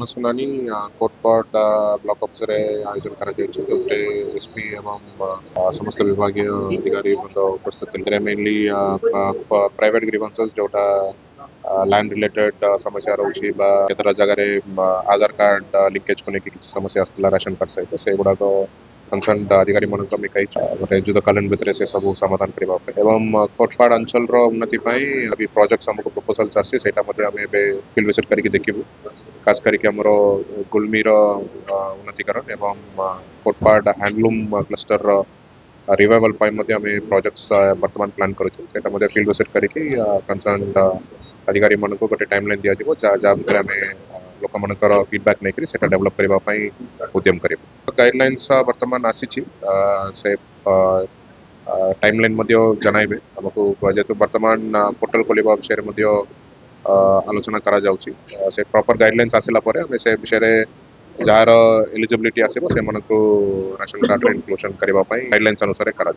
जनशुणानी Kotpad block office रे आयोजन କରାଯାଇଛି ଯେଉଁଥିରେ ଏସ୍ପି ଏବଂ ସମସ୍ତ ବିଭାଗୀୟ ଅଧିକାରୀ ମଧ୍ୟ ଉପସ୍ଥିତ ଥିଲେ। मेनली प्राइवेट ग्रीवेंसेस जोटा लैंड रिलेटेड समस्या रोचे केतटा जगह आधार कार्ड लिंकेज को लेकिन किसी समस्या आसला राशन कार्ड सहित से गुड़ाक कंसर्न अधिकारी मान गोटे युद्धकालीन भितर से सब समाधान करने एवं कोटपाड़ अंचल उन्नति अभी प्रोजेक्ट आमको प्रपोजाल्स आसी फील्ड विजिट करके देखू खास करके आमर गुलमीर उन्नतिकरण एवं Kotpad handloom cluster revival projects वर्तमान प्लान करूँ फील्ड विजिट करके कंसर्न अधिकारी मान गोटे टाइमलाइन दि जहाँ भितर आम लोक मानकर फीडबैक नहीं से डेवलप करने उद्यम कर गाइडलाइंस वर्तमान आसी से टाइमलाइन जनइबे आमको जेहेतु वर्तमान पोर्टल खोलने विषय आलोचना करा जाउची से प्रॉपर गाइडलाइंस आसिला परे हमें से विषय जार एलिजिबिलिटी आसीबो से मानको राशन कार्ड रे इनक्लूजन करबा पई गाइडलाइंस अनुसार करा